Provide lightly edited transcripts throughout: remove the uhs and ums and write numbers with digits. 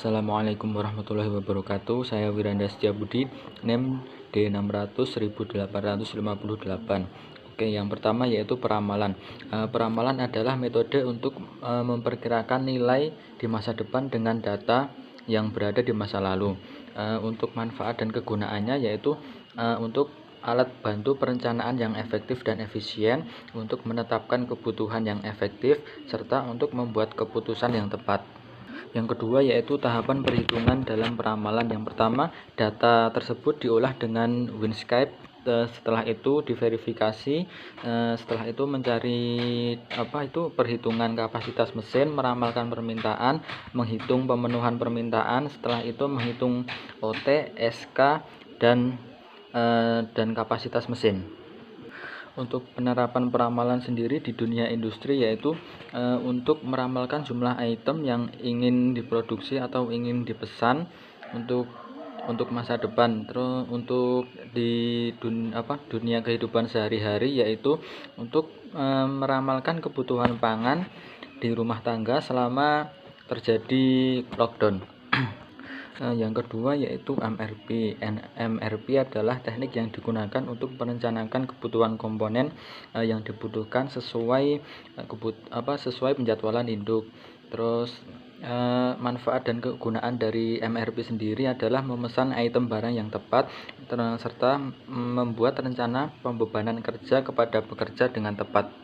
Assalamualaikum warahmatullahi wabarakatuh. Saya Wiranda Setiabudi, NIM D600 1858. Oke, yang pertama yaitu peramalan. Peramalan adalah metode untuk memperkirakan nilai di masa depan dengan data yang berada di masa lalu. Untuk manfaat dan kegunaannya yaitu untuk alat bantu perencanaan yang efektif dan efisien, untuk menetapkan kebutuhan yang efektif, serta untuk membuat keputusan yang tepat. Yang kedua yaitu tahapan perhitungan dalam peramalan. Yang pertama, data tersebut diolah dengan Winscape, setelah itu diverifikasi, setelah itu mencari perhitungan kapasitas mesin, meramalkan permintaan, menghitung pemenuhan permintaan, setelah itu menghitung OT, SK dan kapasitas mesin. Untuk penerapan peramalan sendiri di dunia industri yaitu untuk meramalkan jumlah item yang ingin diproduksi atau ingin dipesan untuk masa depan. Terus untuk di dunia kehidupan sehari-hari yaitu untuk meramalkan kebutuhan pangan di rumah tangga selama terjadi lockdown. Yang kedua yaitu MRP. MRP adalah teknik yang digunakan untuk merencanakan kebutuhan komponen yang dibutuhkan sesuai penjadwalan induk. Terus manfaat dan kegunaan dari MRP sendiri adalah memesan item barang yang tepat serta membuat rencana pembebanan kerja kepada pekerja dengan tepat.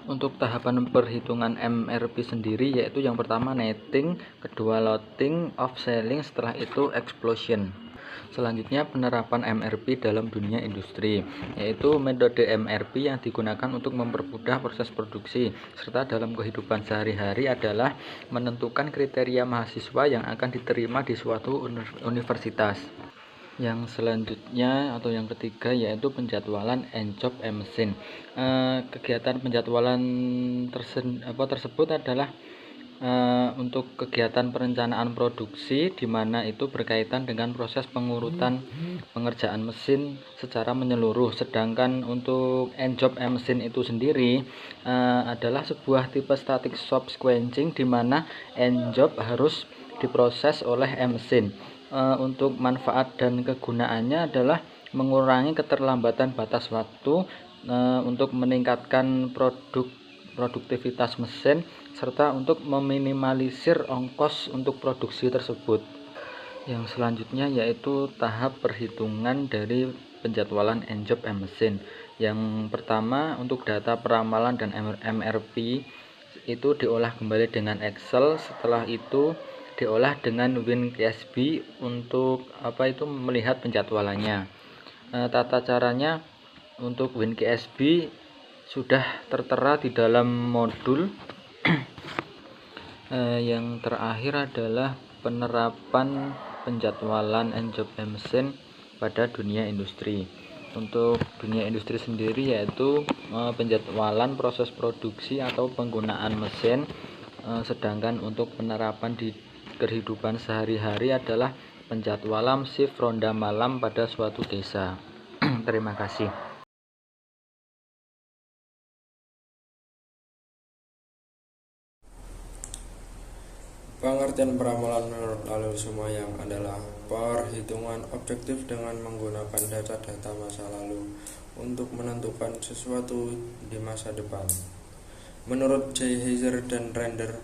Untuk tahapan perhitungan MRP sendiri yaitu yang pertama netting, kedua loading, offselling, setelah itu explosion. Selanjutnya penerapan MRP dalam dunia industri, yaitu metode MRP yang digunakan untuk mempermudah proses produksi, serta dalam kehidupan sehari-hari adalah menentukan kriteria mahasiswa yang akan diterima di suatu universitas. Yang selanjutnya atau yang ketiga yaitu penjadwalan job mesin. Kegiatan penjadwalan tersebut adalah untuk kegiatan perencanaan produksi di mana itu berkaitan dengan proses pengurutan pengerjaan mesin secara menyeluruh. Sedangkan untuk job mesin itu sendiri adalah sebuah tipe static shop sequencing di mana job harus diproses oleh mesin. Untuk manfaat dan kegunaannya adalah mengurangi keterlambatan batas waktu, untuk meningkatkan produktivitas mesin, serta untuk meminimalisir ongkos untuk produksi tersebut. Yang selanjutnya yaitu tahap perhitungan dari penjadwalan job mesin. Yang pertama untuk data peramalan dan MRP itu diolah kembali dengan Excel, setelah itu diolah dengan WinKSB untuk melihat penjadwalannya. Tata caranya untuk WinKSB sudah tertera di dalam modul. Yang terakhir adalah penerapan penjadwalan job mesin pada dunia industri. Untuk dunia industri sendiri yaitu penjadwalan proses produksi atau penggunaan mesin, sedangkan untuk penerapan di kehidupan sehari-hari adalah penjadwalan shift ronda malam pada suatu desa. Terima kasih. Pengertian peramalan menurut alur semua yang adalah perhitungan objektif dengan menggunakan data-data masa lalu untuk menentukan sesuatu di masa depan. Menurut J. Heiser dan Render,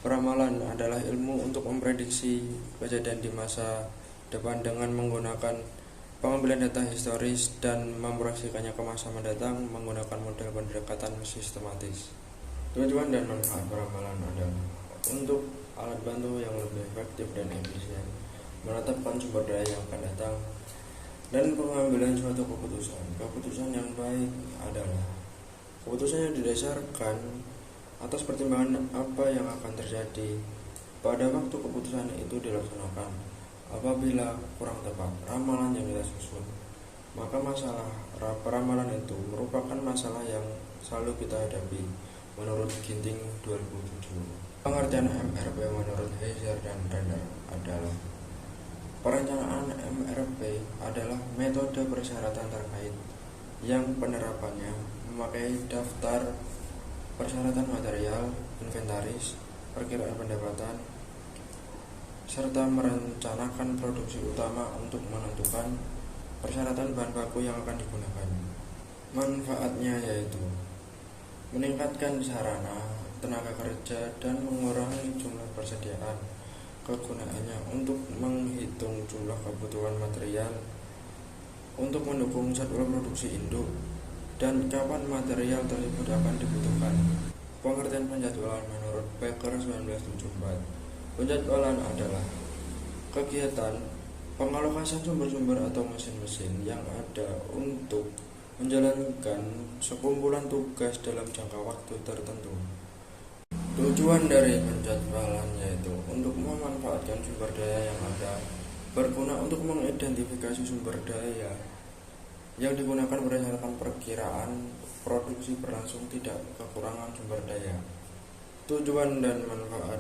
peramalan adalah ilmu untuk memprediksi kejadian di masa depan dengan menggunakan pengambilan data historis dan memproyeksikannya ke masa mendatang menggunakan model pendekatan sistematis. Tujuan dan manfaat peramalan adalah untuk alat bantu yang lebih efektif dan efisien, menetapkan sumber daya yang akan datang, dan pengambilan suatu keputusan. Keputusan yang baik adalah keputusan yang didasarkan atas pertimbangan apa yang akan terjadi pada waktu keputusan itu dilaksanakan. Apabila kurang tepat ramalan yang kita susun, maka masalah peramalan itu merupakan masalah yang selalu kita hadapi. Menurut Ginting 2007, pengertian MRP menurut Heiser dan Renner adalah perencanaan MRP adalah metode persyaratan terkait yang penerapannya memakai daftar persyaratan material, inventaris, perkiraan pendapatan, serta merencanakan produksi utama untuk menentukan persyaratan bahan baku yang akan digunakan. Manfaatnya yaitu meningkatkan sarana, tenaga kerja, dan mengurangi jumlah persediaan. Kegunaannya untuk menghitung jumlah kebutuhan material, untuk mendukung jadwal produksi induk, dan kapan material tersebut akan dibutuhkan. Pengertian penjadwalan menurut Becker 1974. Penjadwalan adalah kegiatan pengalokasian sumber-sumber atau mesin-mesin yang ada untuk menjalankan sekumpulan tugas dalam jangka waktu tertentu. Tujuan dari penjadwalan yaitu untuk memanfaatkan sumber daya yang ada, berguna untuk mengidentifikasi sumber daya yang digunakan berdasarkan perkiraan produksi berlangsung tidak kekurangan sumber daya. Tujuan dan manfaat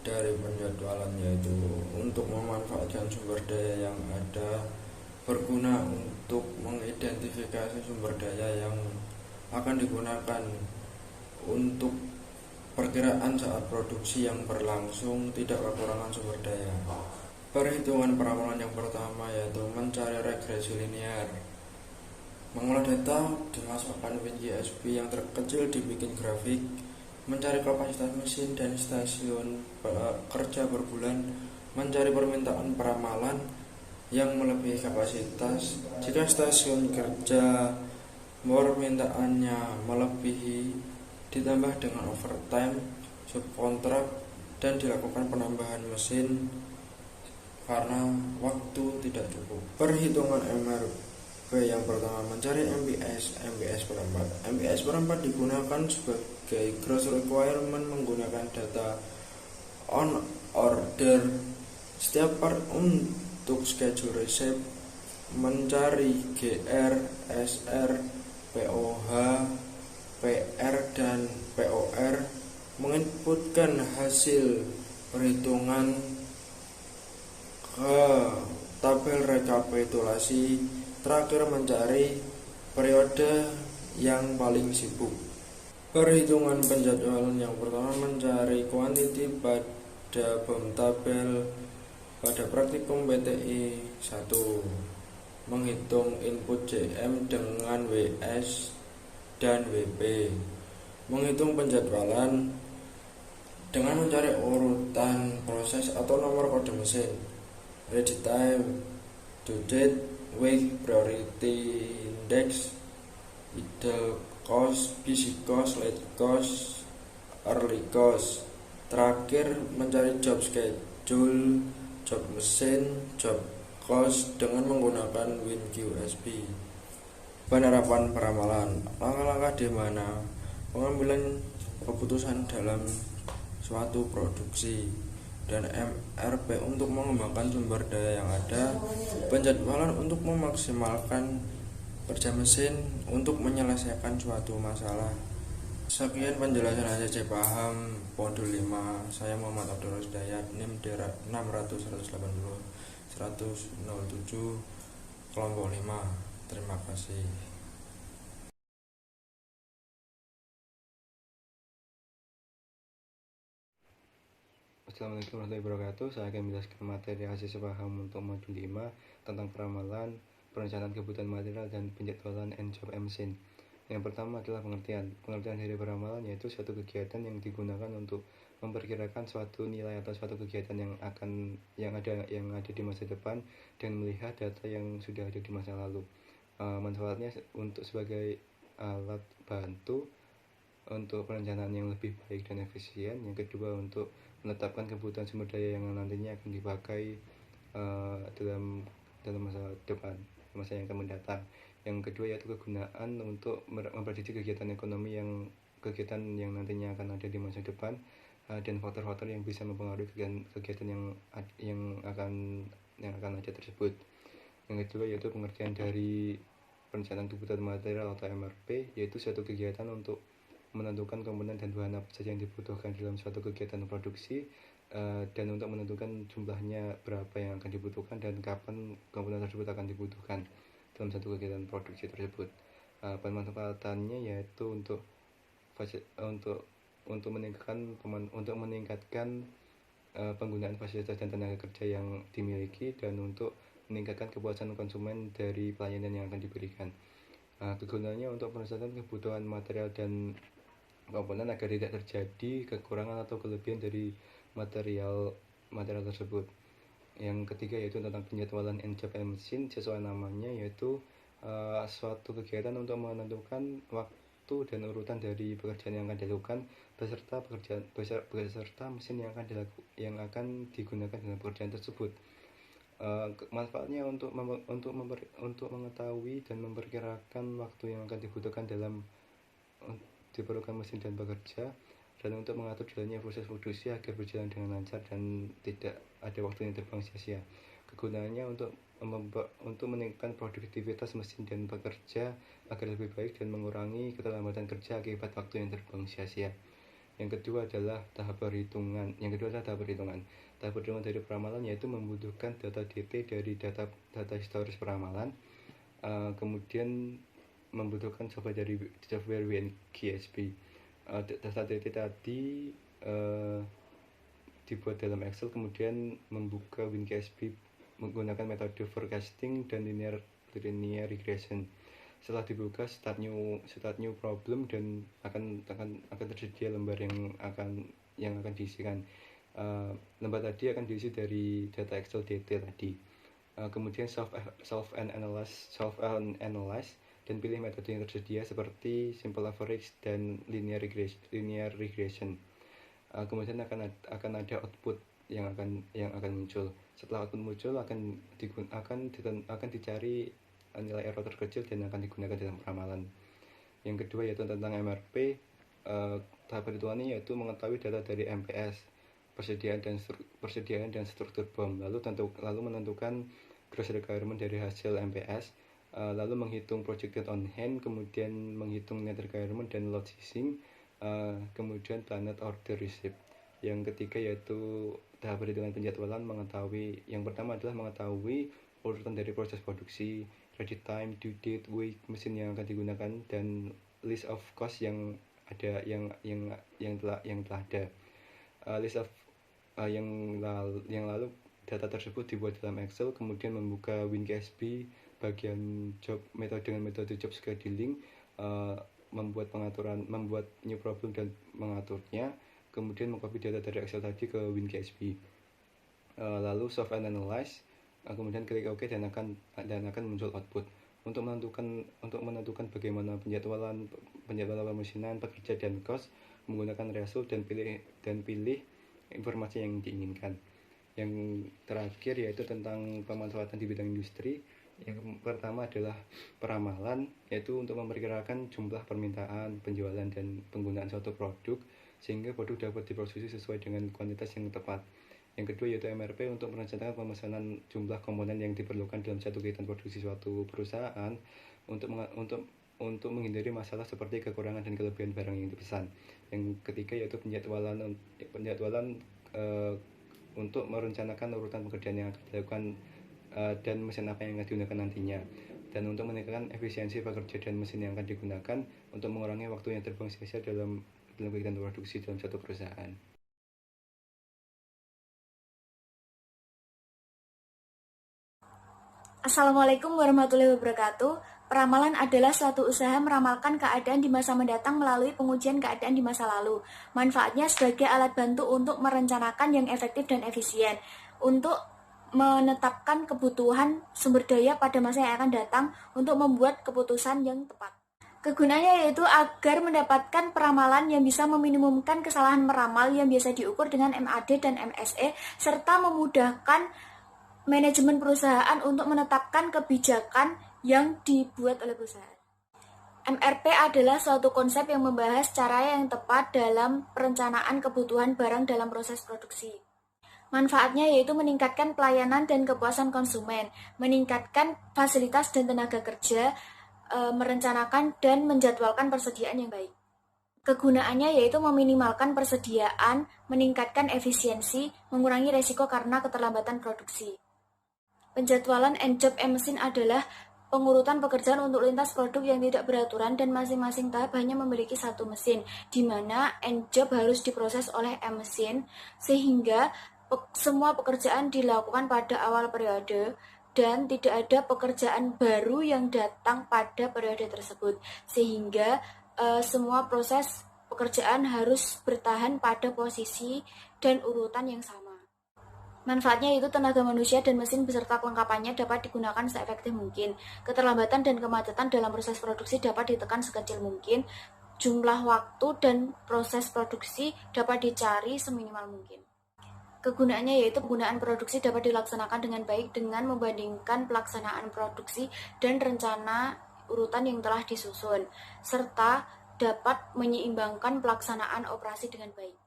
dari penjadwalan yaitu untuk memanfaatkan sumber daya yang ada, berguna untuk mengidentifikasi sumber daya yang akan digunakan untuk perkiraan saat produksi yang berlangsung tidak kekurangan sumber daya. Perhitungan peramalan yang pertama yaitu mencari regresi linear. Mengolah data dimasukkan WinGSP yang terkecil dibikin grafik, mencari kapasitas mesin dan stasiun kerja per bulan, mencari permintaan peramalan yang melebihi kapasitas. Jika stasiun kerja permintaannya melebihi, ditambah dengan overtime, subkontrak, dan dilakukan penambahan mesin karena waktu tidak cukup. Perhitungan MRP yang pertama mencari MBS perempat. MBS perempat digunakan sebagai gross requirement menggunakan data on order setiap part untuk schedule receipt, mencari GR, SR, POH, PR dan POR, menginputkan hasil perhitungan ke tabel rekapitulasi, terakhir mencari periode yang paling sibuk. Perhitungan penjadwalan yang pertama mencari kuantiti pada BOM tabel pada praktikum PTI 1, menghitung input JM dengan WS dan WP, menghitung penjadwalan dengan mencari urutan proses atau nomor kode mesin, ready time, due date, wait, priority index, idle cost, busy cost, late cost, early cost. Terakhir mencari job schedule, job mesin, job cost dengan menggunakan WinQSP. Penerapan peramalan, langkah-langkah di mana pengambilan keputusan dalam suatu produksi, dan MRP untuk mengembangkan sumber daya yang ada, penjadwalan untuk memaksimalkan kerja mesin untuk menyelesaikan suatu masalah. Sekian penjelasan ACC paham modul 5. Saya Muhammad Abdul Rusdayat, NIM 600 180 107 kelompok 5. Terima kasih. Assalamualaikum warahmatullahi wabarakatuh. Saya akan menjelaskan materi hasil paham untuk modul 5 tentang peramalan, perencanaan kebutuhan material, dan penjadwalan and job mesin. Yang pertama adalah pengertian. Pengertian dari peramalan yaitu suatu kegiatan yang digunakan untuk memperkirakan suatu nilai atau suatu kegiatan yang ada di masa depan dan melihat data yang sudah ada di masa lalu. Manfaatnya untuk sebagai alat bantu untuk perencanaan yang lebih baik dan efisien. Yang kedua, untuk menetapkan kebutuhan sumber daya yang nantinya akan dipakai dalam masa depan, masa yang akan mendatang. Yang kedua yaitu kegunaan untuk memprediksi kegiatan ekonomi kegiatan yang nantinya akan ada di masa depan, dan faktor-faktor yang bisa mempengaruhi kegiatan yang akan ada tersebut. Yang kedua yaitu pengertian dari perencanaan kebutuhan material atau MRP, yaitu suatu kegiatan untuk menentukan komponen dan bahan apa saja yang dibutuhkan dalam suatu kegiatan produksi, dan untuk menentukan jumlahnya berapa yang akan dibutuhkan dan kapan komponen tersebut akan dibutuhkan dalam satu kegiatan produksi tersebut. Pemanfaatannya yaitu untuk meningkatkan penggunaan fasilitas dan tenaga kerja yang dimiliki dan untuk meningkatkan kepuasan konsumen dari pelayanan yang akan diberikan. Kegunaannya untuk menunjang kebutuhan material dan komponen agar tidak terjadi kekurangan atau kelebihan dari material tersebut. Yang ketiga yaitu tentang penjadwalan end job mesin, sesuai namanya, yaitu suatu kegiatan untuk menentukan waktu dan urutan dari pekerjaan yang akan dilakukan beserta mesin yang akan digunakan dalam pekerjaan tersebut. Manfaatnya untuk mengetahui dan memperkirakan waktu yang akan dibutuhkan dalam diperlukan mesin dan pekerja, dan untuk mengatur jalannya proses produksi agar berjalan dengan lancar dan tidak ada waktu yang terbuang sia-sia. Kegunaannya untuk meningkatkan produktivitas mesin dan pekerja agar lebih baik dan mengurangi keterlambatan kerja akibat waktu yang terbuang sia-sia. Yang kedua adalah tahap perhitungan. Tahap perhitungan dari peramalan yaitu membutuhkan data DT dari data historis peramalan, kemudian membutuhkan software WinGSP. Data DT tadi dibuat dalam Excel, kemudian membuka WinGSP menggunakan metode forecasting dan linear regression. Setelah dibuka, start new problem, dan akan tersedia lembar yang akan diisikan. Lembar tadi akan diisi dari data Excel DT tadi. Kemudian solve and analyze dan pilih metode yang tersedia seperti simple average dan linear regression. Kemudian akan ada output yang akan muncul. Setelah output muncul akan dicari nilai error terkecil dan akan digunakan dalam peramalan. Yang kedua yaitu tentang MRP. Tahap perhitungannya yaitu mengetahui data dari MPS, persediaan dan struktur BOM, lalu menentukan gross requirement dari hasil MPS, lalu menghitung projected on hand, kemudian menghitung net requirement dan load sizing, kemudian planet order receipt. Yang ketiga yaitu tahap perhitungan penjadwalan. Yang pertama adalah mengetahui urutan dari proses produksi, ready time, due date, weight mesin yang akan digunakan, dan list of cost yang telah ada. Yang lalu data tersebut dibuat dalam Excel, kemudian membuka WinGSP bagian job dengan metode job scheduling, membuat new problem dan mengaturnya, kemudian mengcopy data dari Excel tadi ke WinGSP. Lalu solve and analyze, kemudian klik OK dan akan muncul output. Untuk menentukan bagaimana penjadwalan pemesinan, pekerja dan cost, menggunakan result dan pilih informasi yang diinginkan. Yang terakhir yaitu tentang pemanfaatan di bidang industri. Yang pertama adalah peramalan, yaitu untuk memperkirakan jumlah permintaan, penjualan dan penggunaan suatu produk sehingga produk dapat diproduksi sesuai dengan kuantitas yang tepat. Yang kedua yaitu MRP, untuk merencanakan pemesanan jumlah komponen yang diperlukan dalam satu kegiatan produksi suatu perusahaan untuk menghindari masalah seperti kekurangan dan kelebihan barang yang dipesan. Yang ketiga yaitu penjadwalan untuk merencanakan urutan pekerjaan yang akan dilakukan dan mesin apa yang akan digunakan nantinya, dan untuk meningkatkan efisiensi pekerja dan mesin yang akan digunakan untuk mengurangi waktu yang terbuang sia-sia dalam kegiatan produksi dalam suatu perusahaan. Assalamualaikum warahmatullahi wabarakatuh. Peramalan adalah suatu usaha meramalkan keadaan di masa mendatang melalui pengujian keadaan di masa lalu. Manfaatnya sebagai alat bantu untuk merencanakan yang efektif dan efisien, untuk menetapkan kebutuhan sumber daya pada masa yang akan datang, untuk membuat keputusan yang tepat. Kegunaannya yaitu agar mendapatkan peramalan yang bisa meminimumkan kesalahan meramal yang biasa diukur dengan MAD dan MSE, serta memudahkan manajemen perusahaan untuk menetapkan kebijakan yang dibuat oleh perusahaan. MRP adalah suatu konsep yang membahas cara yang tepat dalam perencanaan kebutuhan barang dalam proses produksi. Manfaatnya yaitu meningkatkan pelayanan dan kepuasan konsumen, meningkatkan fasilitas dan tenaga kerja, merencanakan dan menjadwalkan persediaan yang baik. Kegunaannya yaitu meminimalkan persediaan, meningkatkan efisiensi, mengurangi resiko karena keterlambatan produksi. Penjadwalan end job mesin adalah pengurutan pekerjaan untuk lintas produk yang tidak beraturan dan masing-masing tahap hanya memiliki satu mesin, di mana end job harus diproses oleh mesin, sehingga semua pekerjaan dilakukan pada awal periode dan tidak ada pekerjaan baru yang datang pada periode tersebut, sehingga semua proses pekerjaan harus bertahan pada posisi dan urutan yang sama. Manfaatnya yaitu tenaga manusia dan mesin beserta kelengkapannya dapat digunakan seefektif mungkin. Keterlambatan dan kemacetan dalam proses produksi dapat ditekan sekecil mungkin. Jumlah waktu dan proses produksi dapat dicari seminimal mungkin. Kegunaannya yaitu penggunaan produksi dapat dilaksanakan dengan baik dengan membandingkan pelaksanaan produksi dan rencana urutan yang telah disusun, serta dapat menyeimbangkan pelaksanaan operasi dengan baik.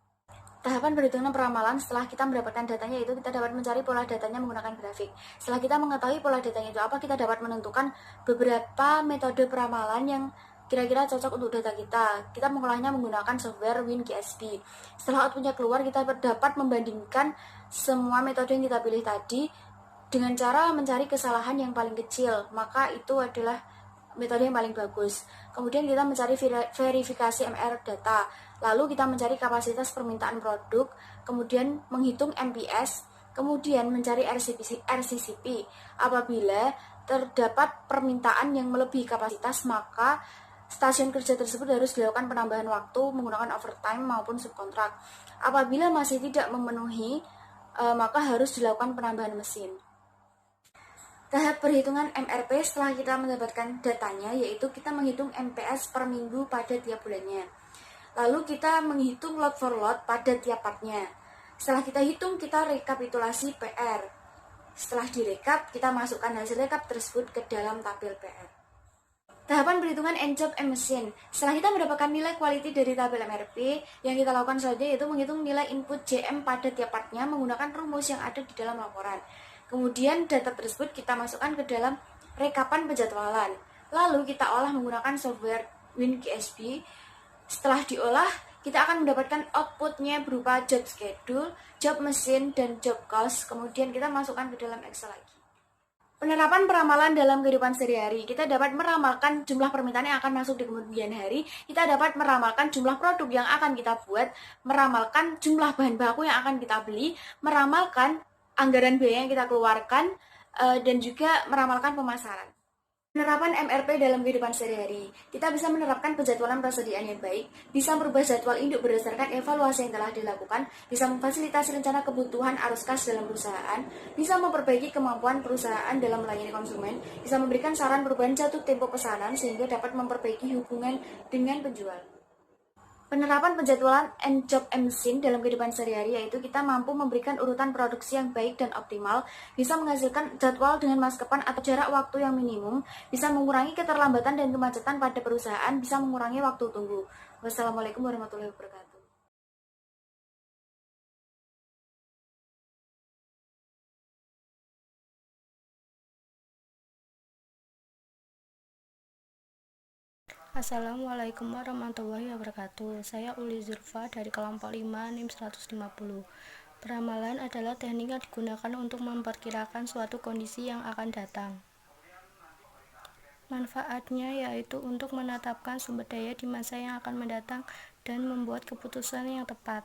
Tahapan perhitungan peramalan setelah kita mendapatkan datanya yaitu kita dapat mencari pola datanya menggunakan grafik. Setelah kita mengetahui pola datanya itu apa, kita dapat menentukan beberapa metode peramalan yang kira-kira cocok untuk data kita. Kita mengolahnya menggunakan software WinGSB. Setelah outputnya keluar, kita dapat membandingkan semua metode yang kita pilih tadi dengan cara mencari kesalahan yang paling kecil. Maka itu adalah metode yang paling bagus. Kemudian kita mencari verifikasi MR data. Lalu kita mencari kapasitas permintaan produk, kemudian menghitung MPS, kemudian mencari RCCP. Apabila terdapat permintaan yang melebihi kapasitas, maka stasiun kerja tersebut harus dilakukan penambahan waktu menggunakan overtime maupun subkontrak. Apabila masih tidak memenuhi, maka harus dilakukan penambahan mesin. Tahap perhitungan MRP setelah kita mendapatkan datanya yaitu kita menghitung MPS per minggu pada tiap bulannya. Lalu kita menghitung lot for lot pada tiap partnya. Setelah kita hitung, kita rekapitulasi PR. Setelah direkap, kita masukkan hasil rekap tersebut ke dalam tabel PR. Tahapan perhitungan N-job M-mesin. Setelah kita mendapatkan nilai quality dari tabel MRP, yang kita lakukan selanjutnya yaitu menghitung nilai input JM pada tiap partnya menggunakan rumus yang ada di dalam laporan. Kemudian data tersebut kita masukkan ke dalam rekapan penjadwalan. Lalu kita olah menggunakan software WinGSB. Setelah diolah, kita akan mendapatkan outputnya berupa job schedule, job mesin, dan job cost. Kemudian kita masukkan ke dalam Excel lagi. Penerapan peramalan dalam kehidupan sehari-hari. Kita dapat meramalkan jumlah permintaan yang akan masuk di kemudian hari. Kita dapat meramalkan jumlah produk yang akan kita buat, meramalkan jumlah bahan baku yang akan kita beli, meramalkan anggaran biaya yang kita keluarkan, dan juga meramalkan pemasaran. Penerapan MRP dalam kehidupan sehari-hari. Kita bisa menerapkan penjadwalan persediaan yang baik, bisa merubah jadwal induk berdasarkan evaluasi yang telah dilakukan, bisa memfasilitasi rencana kebutuhan arus kas dalam perusahaan, bisa memperbaiki kemampuan perusahaan dalam melayani konsumen, bisa memberikan saran perubahan jatuh tempo pesanan sehingga dapat memperbaiki hubungan dengan penjual. Penerapan penjadwalan N-job M-mesin dalam kehidupan sehari-hari yaitu kita mampu memberikan urutan produksi yang baik dan optimal, bisa menghasilkan jadwal dengan maskapan atau jarak waktu yang minimum, bisa mengurangi keterlambatan dan kemacetan pada perusahaan, bisa mengurangi waktu tunggu. Wassalamualaikum warahmatullahi wabarakatuh. Assalamualaikum warahmatullahi wabarakatuh. Saya Uli Zurfa dari kelompok 5 NIM 150. Peramalan adalah teknik yang digunakan untuk memperkirakan suatu kondisi yang akan datang. Manfaatnya yaitu untuk menetapkan sumber daya di masa yang akan mendatang dan membuat keputusan yang tepat.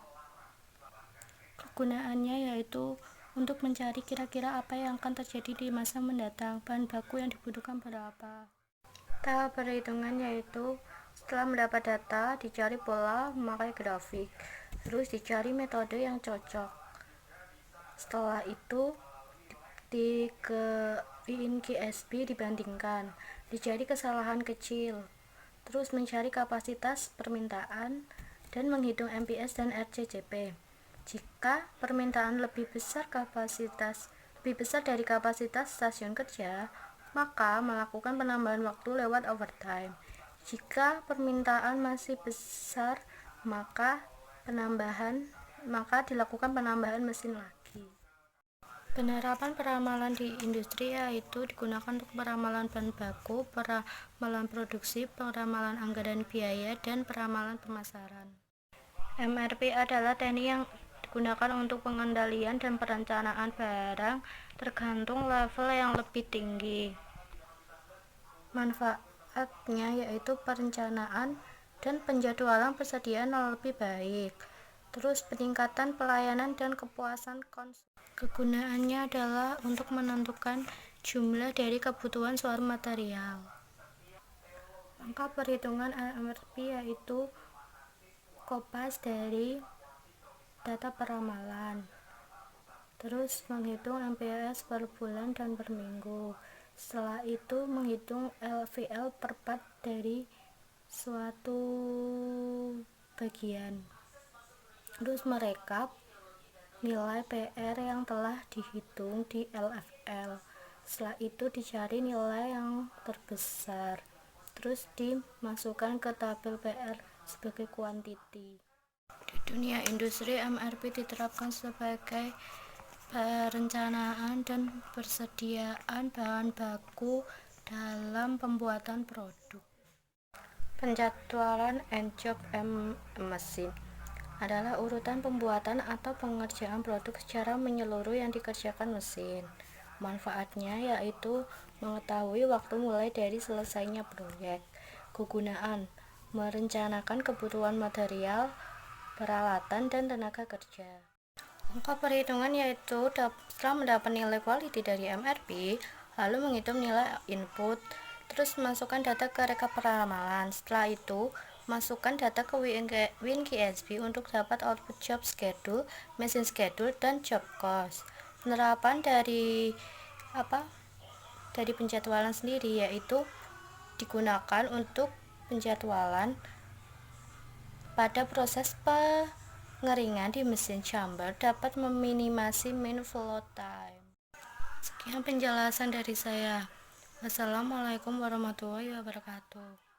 Kegunaannya yaitu untuk mencari kira-kira apa yang akan terjadi di masa mendatang, bahan baku yang dibutuhkan berapa. Tahap perhitungan yaitu setelah mendapat data, dicari pola memakai grafik, terus dicari metode yang cocok. Setelah itu di WinGSB dibandingkan, dicari kesalahan kecil, terus mencari kapasitas permintaan dan menghitung MPS dan RCCP. Jika permintaan lebih besar dari kapasitas stasiun kerja, maka melakukan penambahan waktu lewat overtime. Jika permintaan masih besar, maka dilakukan penambahan mesin lagi. Penerapan peramalan di industri yaitu digunakan untuk peramalan bahan baku, peramalan produksi, peramalan anggaran biaya, dan peramalan pemasaran. MRP adalah teknik yang digunakan untuk pengendalian dan perencanaan barang tergantung level yang lebih tinggi. Manfaatnya yaitu perencanaan dan penjadwalan persediaan lebih baik, Terus peningkatan pelayanan dan kepuasan konsumen. Kegunaannya adalah untuk menentukan jumlah dari kebutuhan suatu material. Angka perhitungan MRP yaitu kopas dari data peramalan. Terus menghitung MPS per bulan dan per minggu. Setelah itu menghitung LVL per part dari suatu bagian. Terus merekap nilai PR yang telah dihitung di LFL. Setelah itu dicari nilai yang terbesar. Terus dimasukkan ke tabel PR sebagai kuantiti. Di dunia industri, MRP diterapkan sebagai perencanaan dan persediaan bahan baku dalam pembuatan produk. Penjadwalan and job mesin adalah urutan pembuatan atau pengerjaan produk secara menyeluruh yang dikerjakan mesin. Manfaatnya yaitu mengetahui waktu mulai dari selesainya proyek. Kegunaan merencanakan kebutuhan material, peralatan, dan tenaga kerja. Angka perhitungan yaitu setelah mendapat nilai quality dari MRP, lalu menghitung nilai input, terus masukkan data ke rekap peramalan. Setelah itu, masukkan data ke WinKSB untuk dapat output job schedule, machine schedule, dan job cost. Penerapan dari penjadwalan sendiri yaitu digunakan untuk penjadwalan pada proses pengeringan di mesin chamber dapat meminimasi main flow time. Sekian penjelasan dari saya. Wassalamualaikum warahmatullahi wabarakatuh.